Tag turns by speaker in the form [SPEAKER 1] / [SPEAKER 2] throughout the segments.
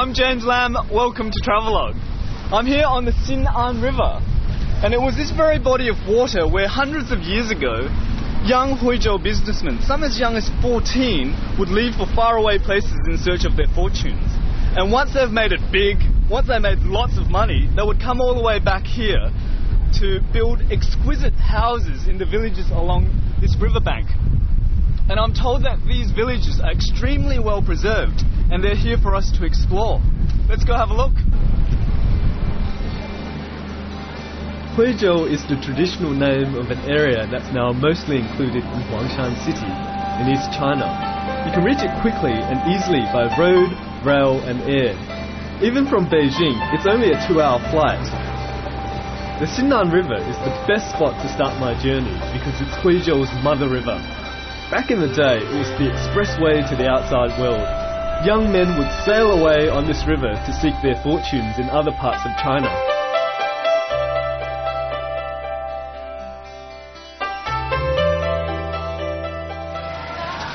[SPEAKER 1] I'm James Lamb, welcome to Travelogue. I'm here on the Xin'an River, and it was this very body of water where hundreds of years ago, young HUIZHOU businessmen, some as young as 14, would leave for faraway places in search of their fortunes. And once they've made it big, once they made lots of money, they would come all the way back here to build exquisite houses in the villages along this riverbank. And I'm told that these villages are extremely well preserved, and they're here for us to explore. Let's go have a look.
[SPEAKER 2] HUIZHOU is the traditional name of an area that's now mostly included in Huangshan City in East China. You can reach it quickly and easily by road, rail and air. Even from Beijing, it's only a 2-hour flight. The Xin'an River is the best spot to start my journey because it's HUIZHOU's mother river. Back in the day, it was the expressway to the outside world. Young men would sail away on this river to seek their fortunes in other parts of China.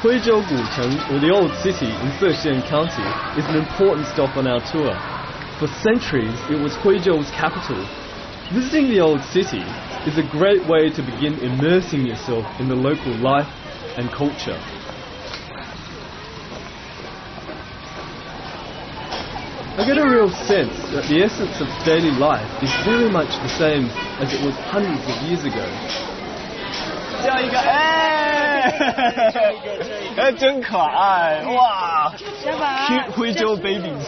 [SPEAKER 2] HUIZHOU Gucheng, or the Old City in Sexian County, is an important stop on our tour. For centuries, it was HUIZHOU's capital. Visiting the Old City is a great way to begin immersing yourself in the local life and culture. I get a real sense that the essence of daily life is very much the same as it was hundreds of years ago.
[SPEAKER 1] Cute HUIZHOU babies.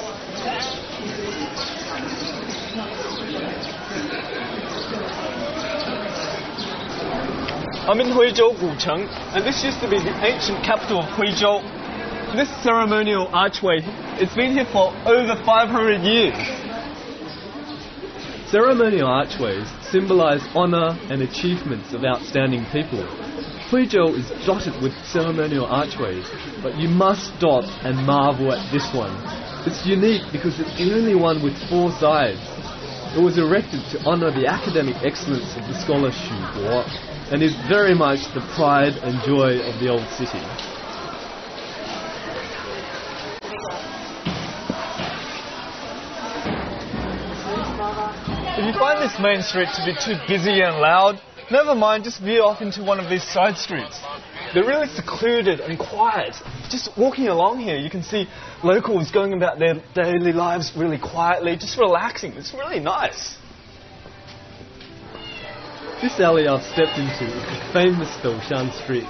[SPEAKER 1] I'm in HUIZHOU Gucheng, and this used to be the ancient capital of HUIZHOU. This ceremonial archway, it's been here for over 500 years.
[SPEAKER 2] Ceremonial archways symbolize honor and achievements of outstanding people. HUIZHOU is dotted with ceremonial archways, but you must stop and marvel at this one. It's unique because it's the only one with 4 sides. It was erected to honor the academic excellence of the scholar Xu Guo, and is very much the pride and joy of the old city.
[SPEAKER 1] If you find this main street to be too busy and loud, never mind, just veer off into one of these side streets. They're really secluded and quiet. Just walking along here, you can see locals going about their daily lives really quietly, just relaxing. It's really nice.
[SPEAKER 2] This alley I've stepped into is the famous Doushan Street.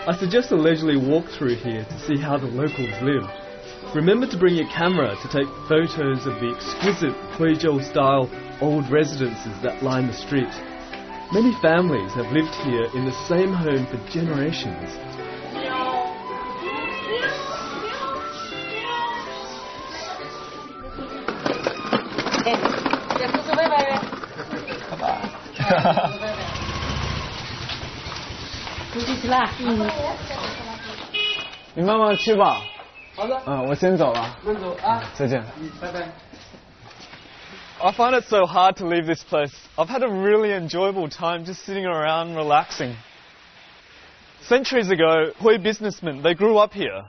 [SPEAKER 2] I suggest a leisurely walk through here to see how the locals live. Remember to bring your camera to take photos of the exquisite HUIZHOU-style old residences that line the street. Many families have lived here in the same home for generations.
[SPEAKER 1] 你慢慢吃吧。好的。我先走了。慢走啊。再见。拜拜。I find it so hard to leave this place. I've had a really enjoyable time just sitting around relaxing. Centuries ago, Hui businessmen, they grew up here.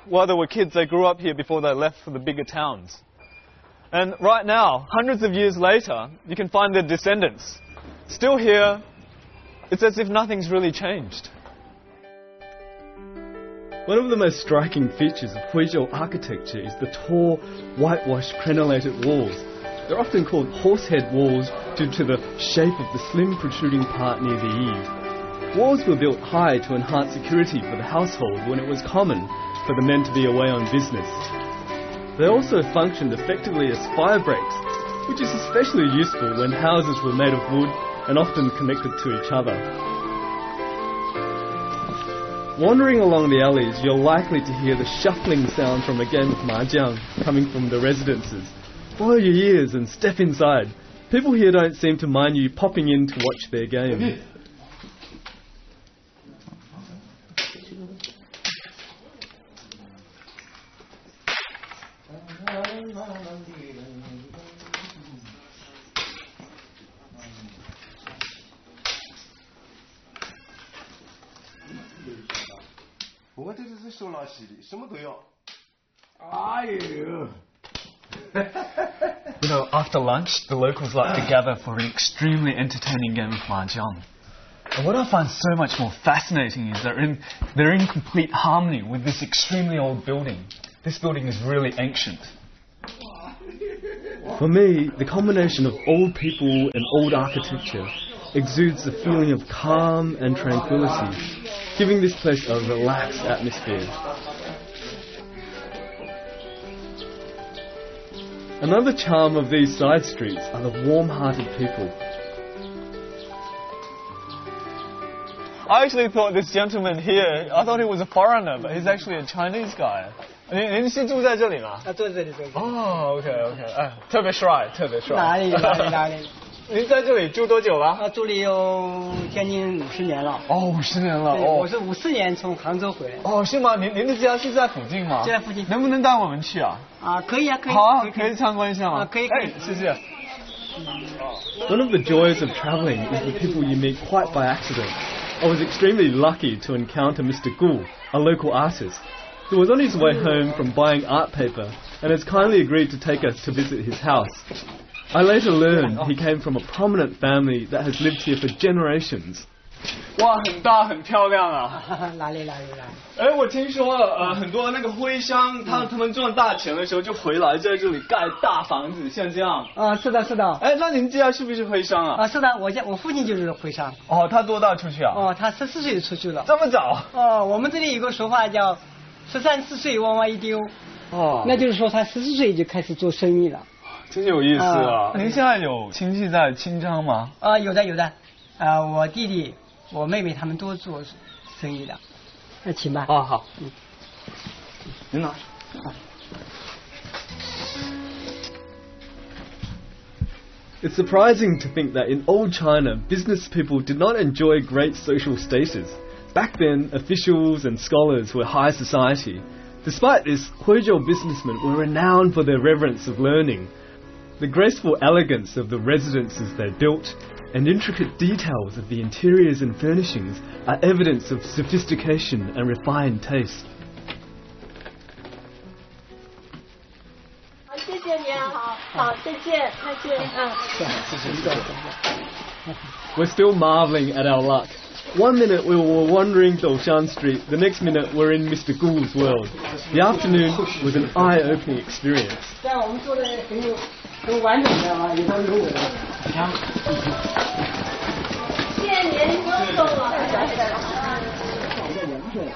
[SPEAKER 1] While they were kids, they grew up here before they left for the bigger towns. And right now, hundreds of years later, you can find their descendants. Still here, it's as if nothing's really changed.
[SPEAKER 2] One of the most striking features of HUIZHOU architecture is the tall, whitewashed crenellated walls. They're often called horsehead walls due to the shape of the slim protruding part near the eave. Walls were built high to enhance security for the household when it was common for the men to be away on business. They also functioned effectively as fire breaks, which is especially useful when houses were made of wood and often connected to each other. Wandering along the alleys, you're likely to hear the shuffling sound from a game of mahjong coming from the residences. Follow your ears and step inside. People here don't seem to mind you popping in to watch their game.
[SPEAKER 1] after lunch, the locals like to gather for an extremely entertaining game of mahjong. And what I find so much more fascinating is they're in complete harmony with this extremely old building. This building is really ancient.
[SPEAKER 2] For me, the combination of old people and old architecture exudes a feeling of calm and tranquility, giving this place a relaxed atmosphere. Another charm of these side streets are the warm-hearted people.
[SPEAKER 1] I actually thought this gentleman here, I thought he was a foreigner, but he's actually a Chinese guy. 您是住在这里吗？
[SPEAKER 3] 住在这里，住在这里。
[SPEAKER 1] 哦 ，OK， 哎，特别帅，特别帅。
[SPEAKER 3] 哪里？
[SPEAKER 1] 您在这里住多久了？
[SPEAKER 3] 住了有将近50年了。
[SPEAKER 1] 哦，50年了。哦，
[SPEAKER 3] 我是54年从杭州回来。
[SPEAKER 1] 哦，是吗？您的家是在附近吗？
[SPEAKER 3] 就在附近。
[SPEAKER 1] 能不能带我们去啊？
[SPEAKER 3] 可以啊，可以。
[SPEAKER 1] 好啊，可以参观一下吗？
[SPEAKER 3] 可以。
[SPEAKER 1] 哎，谢谢。
[SPEAKER 2] One of the joys of travelling is the people you meet quite by accident. I was extremely lucky to encounter Mr. Gu, a local artist, who was on his way home from buying art paper and has kindly agreed to take us to visit his house. I later learned he came from a prominent family that has lived here for generations.
[SPEAKER 1] 哇，很大很漂亮啊！
[SPEAKER 3] 哪里？
[SPEAKER 1] 哎，我听说很多那个徽商，他们赚大钱的时候就回来在这里盖大房子，像这样。
[SPEAKER 3] 是的。
[SPEAKER 1] 哎，那您家是不是徽商啊？
[SPEAKER 3] 是的，我父亲就是徽商。
[SPEAKER 1] 哦，他多大出去啊？
[SPEAKER 3] 他14岁就出去了。
[SPEAKER 1] 这么早？
[SPEAKER 3] 我们这里有个说法叫13、14岁往外一丢。那就是说他14岁就开始做生意了。
[SPEAKER 1] 真有意思啊！您现在有亲戚在清江吗？
[SPEAKER 3] 有的。我弟弟、我妹妹他们都做生意的。那请吧。
[SPEAKER 1] 好。您拿。
[SPEAKER 2] It's surprising to think that in old China, business people did not enjoy great social status. Back then, officials and scholars were high society. Despite this, HUIZHOU businessmen were renowned for their reverence of learning. The graceful elegance of the residences they built and intricate details of the interiors and furnishings are evidence of sophistication and refined taste. We're still marvelling at our luck. One minute we were wandering Doushan Street, the next minute we're in Mr. Gu's world. The afternoon was an eye-opening experience.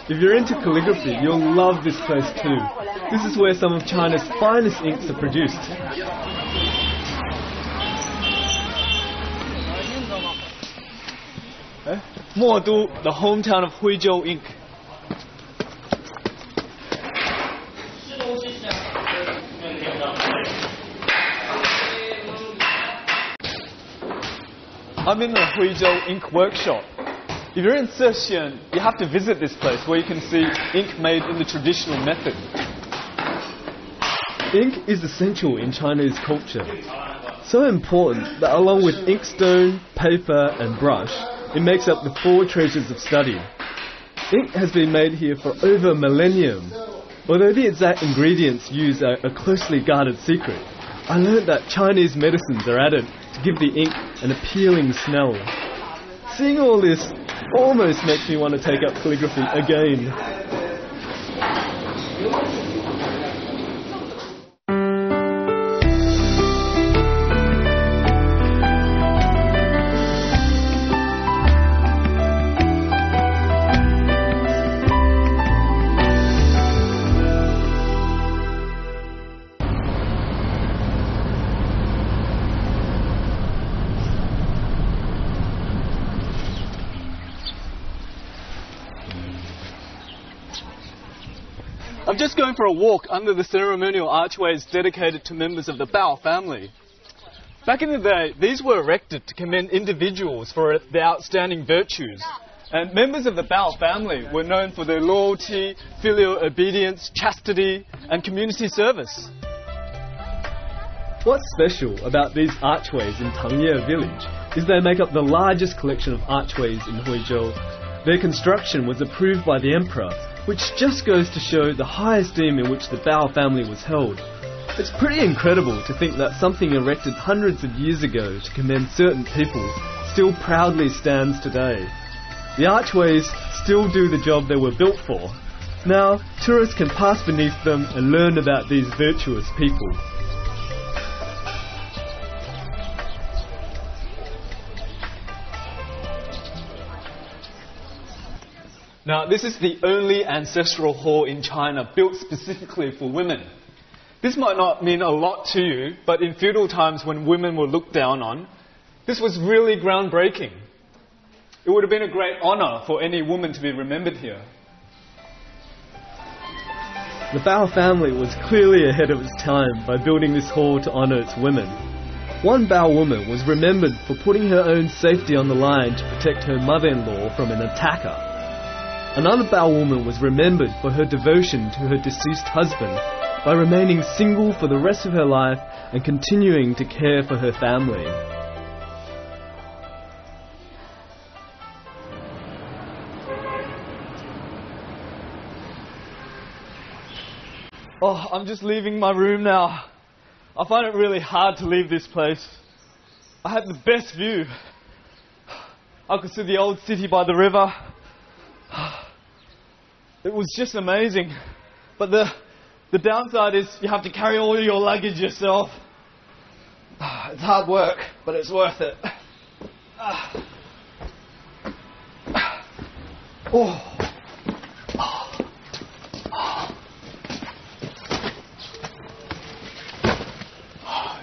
[SPEAKER 2] If you're into calligraphy, you'll love this place too. This is where some of China's finest inks are produced.
[SPEAKER 1] Modu, the hometown of HUIZHOU ink. I'm in the HUIZHOU ink workshop. If you're in Zhexian, you have to visit this place where you can see ink made in the traditional method.
[SPEAKER 2] Ink is essential in Chinese culture. So important that along with inkstone, paper and brush, it makes up the 4 treasures of study. Ink has been made here for over a millennium. Although the exact ingredients used are a closely guarded secret, I learned that Chinese medicines are added to give the ink an appealing smell. Seeing all this almost makes me want to take up calligraphy again.
[SPEAKER 1] I'm just going for a walk under the ceremonial archways dedicated to members of the Bao family. Back in the day, these were erected to commend individuals for their outstanding virtues. And members of the Bao family were known for their loyalty, filial obedience, chastity, and community service.
[SPEAKER 2] What's special about these archways in Tangye village is they make up the largest collection of archways in HUIZHOU. Their construction was approved by the emperor, which just goes to show the high esteem in which the Bao family was held. It's pretty incredible to think that something erected hundreds of years ago to commend certain people still proudly stands today. The archways still do the job they were built for. Now, tourists can pass beneath them and learn about these virtuous people.
[SPEAKER 1] Now, this is the only ancestral hall in China built specifically for women. This might not mean a lot to you, but in feudal times when women were looked down on, this was really groundbreaking. It would have been a great honour for any woman to be remembered here.
[SPEAKER 2] The Bao family was clearly ahead of its time by building this hall to honour its women. One Bao woman was remembered for putting her own safety on the line to protect her mother-in-law from an attacker. Another Bao woman was remembered for her devotion to her deceased husband by remaining single for the rest of her life and continuing to care for her family.
[SPEAKER 1] Oh, I'm just leaving my room now. I find it really hard to leave this place. I had the best view. I could see the old city by the river. It was just amazing. But the downside is you have to carry all your luggage yourself. It's hard work, but it's worth it.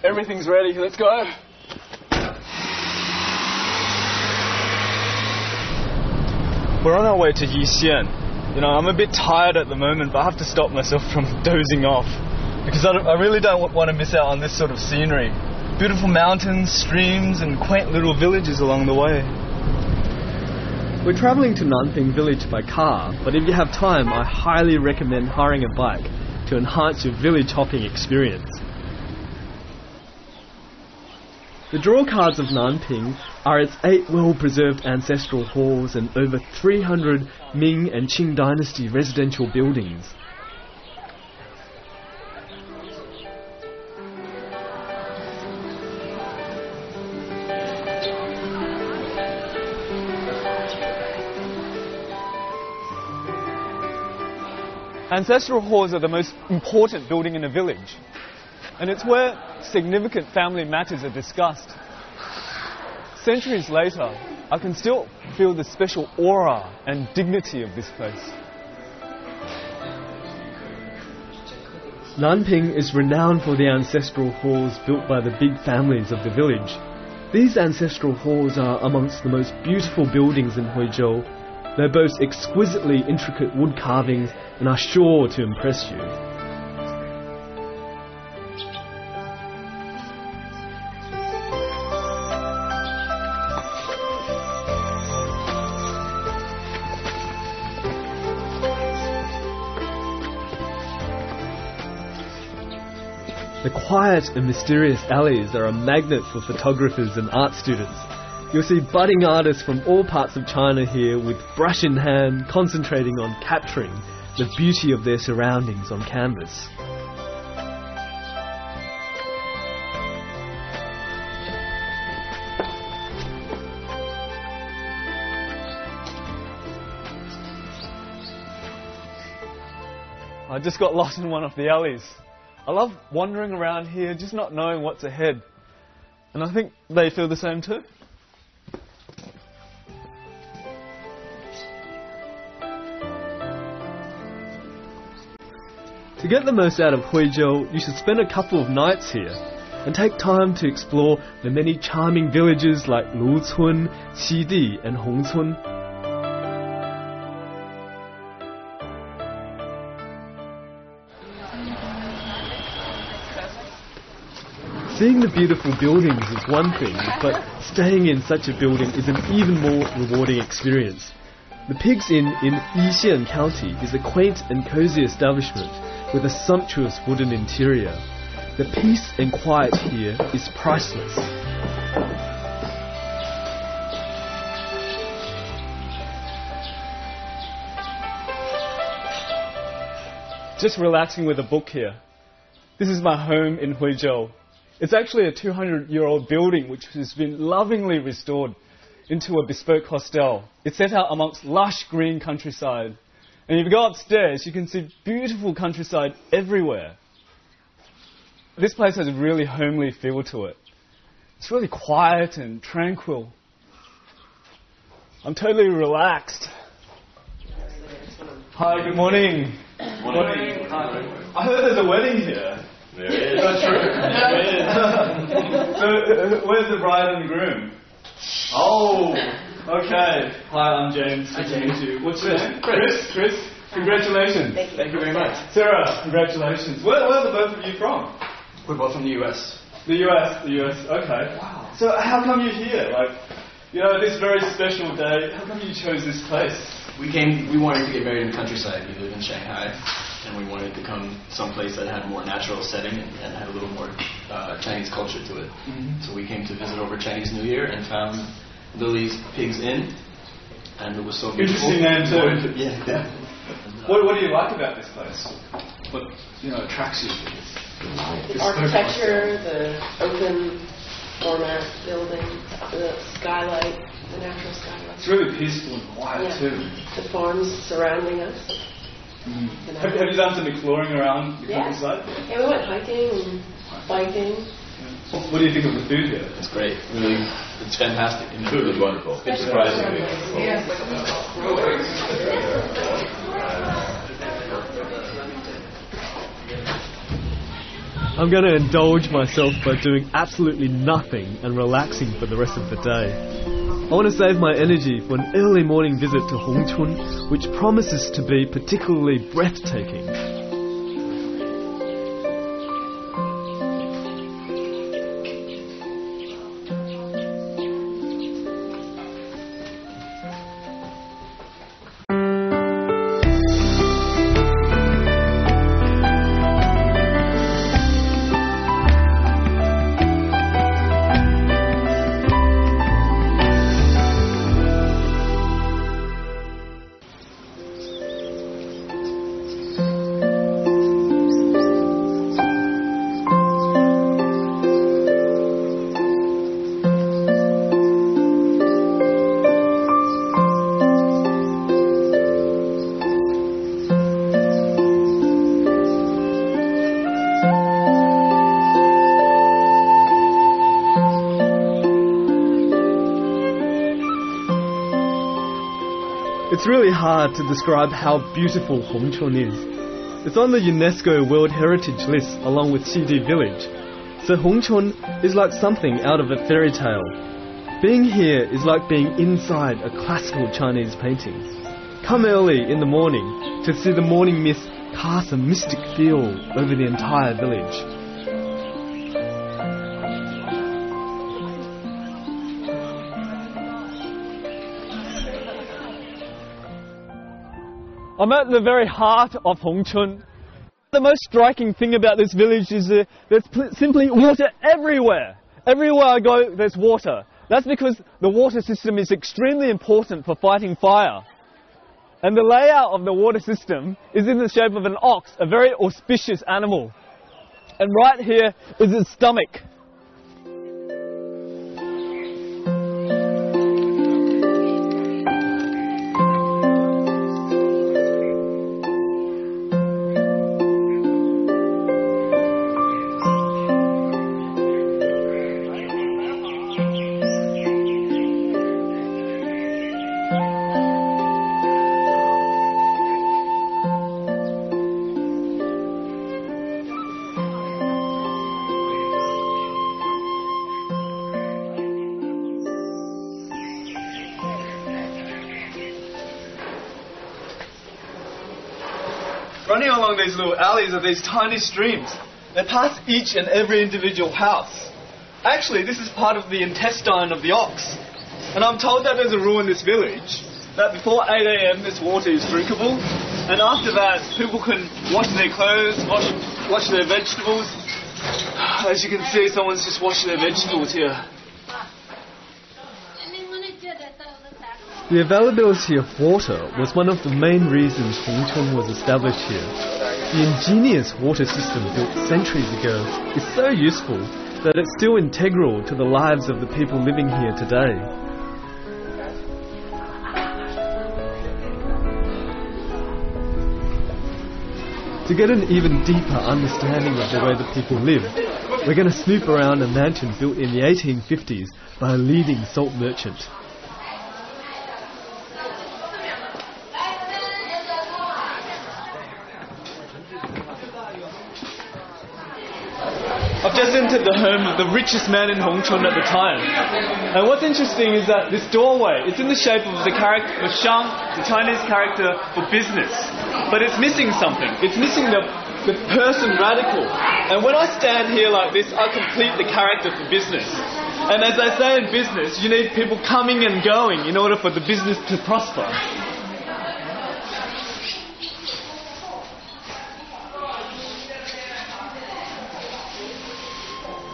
[SPEAKER 1] Everything's ready. Let's go. We're on our way to Yixian. You know, I'm a bit tired at the moment, but I have to stop myself from dozing off because I really don't want to miss out on this sort of scenery. Beautiful mountains, streams, and quaint little villages along the way.
[SPEAKER 2] We're travelling to Nanping village by car, but if you have time, I highly recommend hiring a bike to enhance your village hopping experience. The draw cards of Nanping are its 8 well-preserved ancestral halls and over 300 Ming and Qing dynasty residential buildings.
[SPEAKER 1] Ancestral halls are the most important building in a village, and it's where significant family matters are discussed. Centuries later, I can still feel the special aura and dignity of this place.
[SPEAKER 2] Nanping is renowned for the ancestral halls built by the big families of the village. These ancestral halls are amongst the most beautiful buildings in HUIZHOU. They boast exquisitely intricate wood carvings and are sure to impress you. The quiet and mysterious alleys are a magnet for photographers and art students. You'll see budding artists from all parts of China here with brush in hand, concentrating on capturing the beauty of their surroundings on canvas.
[SPEAKER 1] I just got lost in one of the alleys. I love wandering around here, just not knowing what's ahead. And I think they feel the same too.
[SPEAKER 2] To get the most out of HUIZHOU, you should spend a couple of nights here and take time to explore the many charming villages like Lucun, Xidi and Hongcun. Seeing the beautiful buildings is one thing, but staying in such a building is an even more rewarding experience. The Pigs Inn in Yixian County is a quaint and cosy establishment with a sumptuous wooden interior. The peace and quiet here is priceless.
[SPEAKER 1] Just relaxing with a book here. This is my home in HUIZHOU. It's actually a 200-year-old building which has been lovingly restored into a bespoke hostel. It's set out amongst lush green countryside. And if you go upstairs, you can see beautiful countryside everywhere. This place has a really homely feel to it. It's really quiet and tranquil. I'm totally relaxed. Hi, good morning. Morning. Hi. I heard there's a wedding here.
[SPEAKER 4] There is.
[SPEAKER 1] Is that true? There is. So, where's the bride and the groom? Oh, okay. Hi, I'm James. Good to meet you. What's your name? Chris. Congratulations.
[SPEAKER 4] Thank you very much.
[SPEAKER 1] Sarah, congratulations. Where are the both of you from?
[SPEAKER 4] We're both from the U.S.
[SPEAKER 1] The US. Okay. Wow. So how come you're here? Like, this very special day. How come you chose this place?
[SPEAKER 4] We wanted to get married in the countryside. We live in Shanghai, and we wanted to come someplace that had a more natural setting and had a little more Chinese culture to it. Mm-hmm. So we came to visit over Chinese New Year and found Lily's Pigs Inn, and it was so beautiful.
[SPEAKER 1] Interesting name too.
[SPEAKER 4] Yeah.
[SPEAKER 1] What do you like about this place? What attracts you to this?
[SPEAKER 5] The architecture, the open format building, the skylight, the natural skylight.
[SPEAKER 1] It's really peaceful and quiet too.
[SPEAKER 5] The farms surrounding us.
[SPEAKER 1] Mm. Have you done some exploring around the countryside?
[SPEAKER 5] Yeah, we went hiking and biking.
[SPEAKER 1] Yeah. What do you think of the food here?
[SPEAKER 4] It's great. Really, it's fantastic.
[SPEAKER 6] The food is wonderful. It's surprisingly.
[SPEAKER 2] I'm going to indulge myself by doing absolutely nothing and relaxing for the rest of the day. I want to save my energy for an early morning visit to Hongchun, which promises to be particularly breathtaking. It's really hard to describe how beautiful Hongchun is. It's on the UNESCO World Heritage List along with Xidi Village. So Hongchun is like something out of a fairy tale. Being here is like being inside a classical Chinese painting. Come early in the morning to see the morning mist cast a mystic feel over the entire village. I'm at the very heart of Hongchun. The most striking thing about this village is there's simply water everywhere. Everywhere I go, there's water. That's because the water system is extremely important for fighting fire. And the layout of the water system is in the shape of an ox, a very auspicious animal. And right here is its stomach. Running along these little alleys are these tiny streams. They pass each and every individual house. Actually, this is part of the intestine of the ox. And I'm told that there's a rule in this village that before 8 a.m. this water is drinkable. And after that, people can wash their clothes, wash their vegetables. As you can see, someone's just washing their vegetables here. The availability of water was one of the main reasons Hongchun was established here. The ingenious water system built centuries ago is so useful that it's still integral to the lives of the people living here today. To get an even deeper understanding of the way the people lived, we're going to snoop around a mansion built in the 1850s by a leading salt merchant.
[SPEAKER 1] I've just entered the home of the richest man in Hongchun at the time. And what's interesting is that this doorway, it's in the shape of the character of Shang, the Chinese character for business. But it's missing something. It's missing the person radical. And when I stand here like this, I complete the character for business. And as they say in business, you need people coming and going in order for the business to prosper.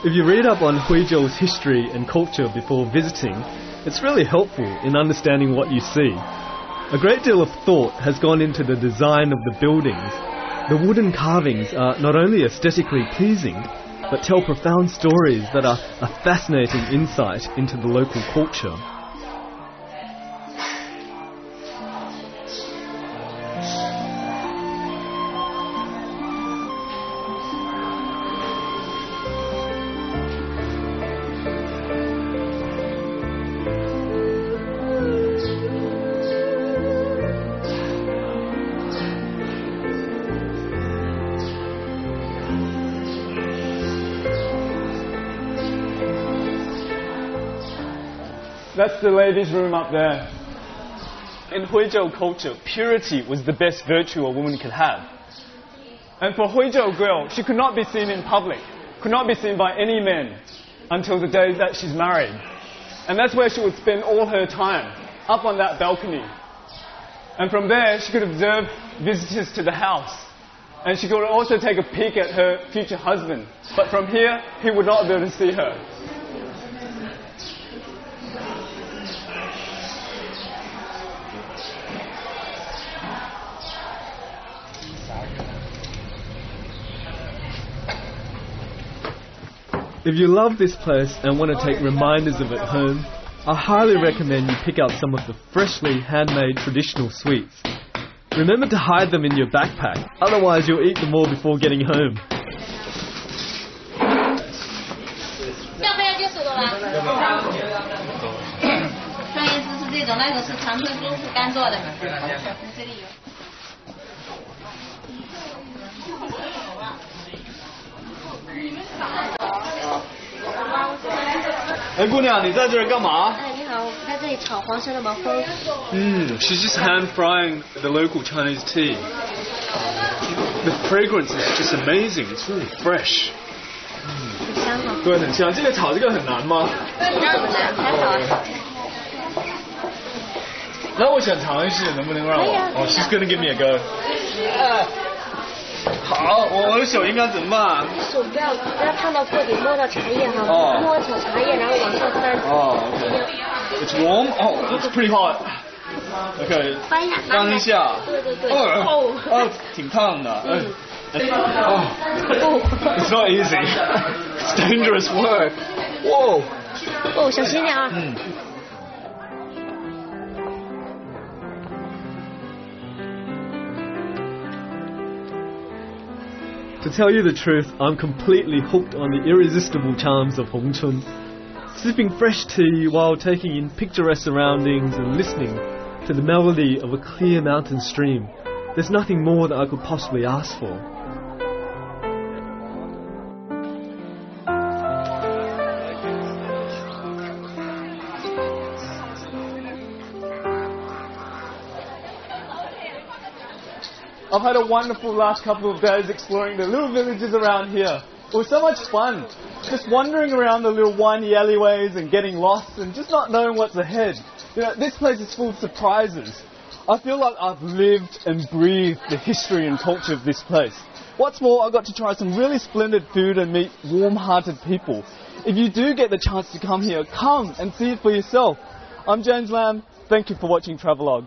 [SPEAKER 2] If you read up on HUIZHOU's history and culture before visiting, it's really helpful in understanding what you see. A great deal of thought has gone into the design of the buildings. The wooden carvings are not only aesthetically pleasing, but tell profound stories that are a fascinating insight into the local culture.
[SPEAKER 1] That's the ladies' room up there. In HUIZHOU culture, purity was the best virtue a woman could have. And for HUIZHOU girl, she could not be seen in public, could not be seen by any men until the day that she's married. And that's where she would spend all her time, up on that balcony. And from there, she could observe visitors to the house. And she could also take a peek at her future husband. But from here, he would not be able to see her.
[SPEAKER 2] If you love this place and want to take reminders of it home, I highly recommend you pick out some of the freshly handmade traditional sweets. Remember to hide them in your backpack, otherwise you'll eat them all before getting home.
[SPEAKER 1] 姑娘，你在这儿干嘛？
[SPEAKER 7] 你好，我在这里炒黄色的毛峰。
[SPEAKER 1] She's just hand frying the local Chinese tea. The fragrance is just amazing. It's really fresh.
[SPEAKER 7] 很香哈。
[SPEAKER 1] 对，很香。这个炒这个很难吗？
[SPEAKER 7] 那不难，还好。
[SPEAKER 1] 那我想尝一试，能不能让我？哦 ，She's gonna give me a go. 好，我的手应该怎么办？
[SPEAKER 7] 手不要烫到锅底，摸到茶叶哈，摸小茶叶，然后往上翻。
[SPEAKER 1] It's warm. Oh, it's pretty hot. Okay. 翻一下。
[SPEAKER 7] 对。
[SPEAKER 1] 挺烫的。It's not easy. It's dangerous work. Whoa.
[SPEAKER 7] 小心点啊。
[SPEAKER 2] To tell you the truth, I'm completely hooked on the irresistible charms of Hongchun. Sipping fresh tea while taking in picturesque surroundings and listening to the melody of a clear mountain stream. There's nothing more that I could possibly ask for.
[SPEAKER 1] I've had a wonderful last couple of days exploring the little villages around here. It was so much fun, just wandering around the little windy alleyways and getting lost and just not knowing what's ahead. You know, this place is full of surprises. I feel like I've lived and breathed the history and culture of this place. What's more, I got to try some really splendid food and meet warm-hearted people. If you do get the chance to come here, come and see it for yourself. I'm James Lamb. Thank you for watching Travelogue.